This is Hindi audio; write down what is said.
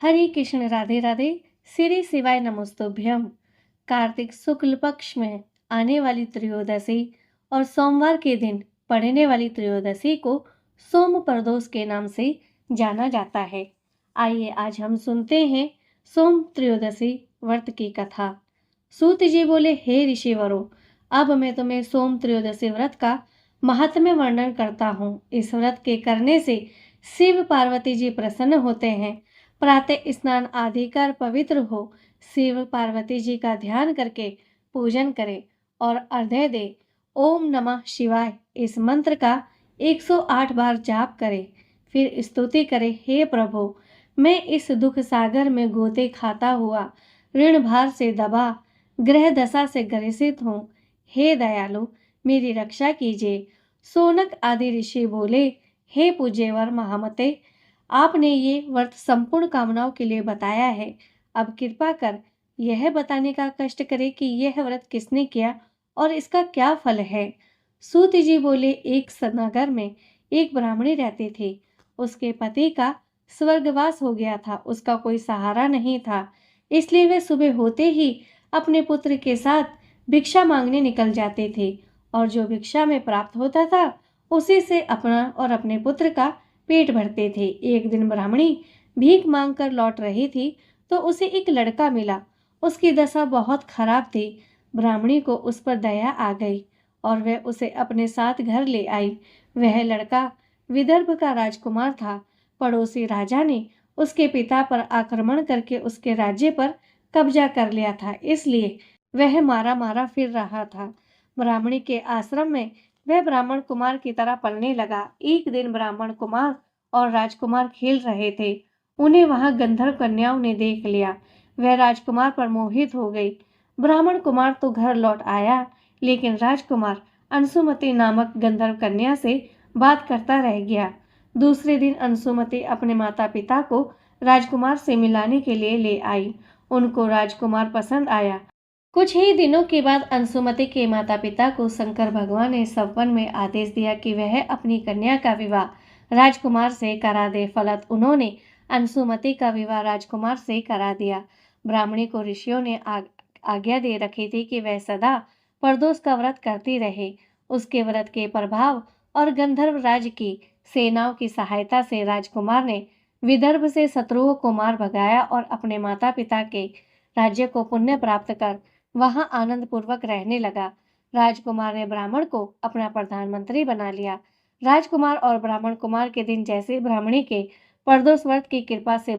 हरे कृष्ण, राधे राधे। श्री शिवाय नमस्तुभ्यम। कार्तिक शुक्ल पक्ष में आने वाली त्रयोदशी और सोमवार के दिन पड़ने वाली त्रयोदशी को सोम प्रदोष के नाम से जाना जाता है। आइए आज हम सुनते हैं सोम त्रयोदशी व्रत की कथा। सूत जी बोले, हे ऋषिवरों, अब मैं तुम्हें सोम त्रयोदशी व्रत का महात्म्य वर्णन करता हूँ। इस व्रत के करने से शिव पार्वती जी प्रसन्न होते हैं। प्रातः स्नान आदि कर पवित्र हो, शिव पार्वती जी का ध्यान करके पूजन करें और अर्घ्य दे। ओम नमः शिवाय इस मंत्र का 108 बार जाप करें। फिर स्तुति करें, हे प्रभु, मैं इस दुख सागर में गोते खाता हुआ ऋण भार से दबा ग्रह दशा से ग्रसित हूँ। हे दयालु, मेरी रक्षा कीजिए। सोनक आदि ऋषि बोले, हे पूज्यवर महामते, आपने ये व्रत संपूर्ण कामनाओं के लिए बताया है। अब कृपा कर यह बताने का कष्ट करे कि यह व्रत किसने किया और इसका क्या फल है। सूत जी बोले, एक नगर में एक ब्राह्मणी रहती थी। उसके पति का स्वर्गवास हो गया था। उसका कोई सहारा नहीं था, इसलिए वे सुबह होते ही अपने पुत्र के साथ भिक्षा मांगने निकल जाते थे और जो भिक्षा में प्राप्त होता था उसी से अपना और अपने पुत्र का पेट भरते थे। एक दिन ब्राह्मणी भीख मांगकर लौट रही थी तो उसे एक लड़का मिला। उसकी दशा बहुत खराब थी। ब्राह्मणी को उस पर दया आ गई और वह उसे अपने साथ घर ले आई। वह लड़का विदर्भ का राजकुमार था। पड़ोसी राजा ने उसके पिता पर आक्रमण करके उसके राज्य पर कब्जा कर लिया था, इसलिए वह मारा मारा फिर रहा था। ब्राह्मणी के आश्रम में वह ब्राह्मण कुमार की तरह पलने लगा। एक दिन ब्राह्मण कुमार और राजकुमार खेल रहे थे। उन्हें वहां गंधर्व कन्याओं ने देख लिया। वह राजकुमार पर मोहित हो गई। ब्राह्मण कुमार तो घर लौट आया, लेकिन राजकुमार अंशुमति नामक गंधर्व कन्या से बात करता रह गया। दूसरे दिन अंशुमति अपने माता पिता को राजकुमार से मिलाने के लिए ले आई। उनको राजकुमार पसंद आया। कुछ ही दिनों के बाद अंशुमति के माता पिता को शंकर भगवान ने सपन में आदेश दिया कि वह अपनी कन्या का विवाह राजकुमार से करा दे। फलत उन्होंने अंशुमति का विवाह राजकुमार से करा दिया। ब्राह्मणी को ऋषियों ने आज्ञा दे रखी थी कि वह सदा प्रदोष का व्रत करती रहे। उसके व्रत के प्रभाव और गंधर्व राज की सेनाओं की सहायता से राजकुमार ने विदर्भ से शत्रुओं को मार भगाया और अपने माता पिता के राज्य को पुण्य प्राप्त कर वहां आनंद पूर्वक रहने लगा। राजकुमार ने ब्राह्मण को अपना प्रधानमंत्री बना लिया। राजकुमार और ब्राह्मण कुमार के दिन जैसे ब्राह्मणी के प्रदोष व्रत की कृपा से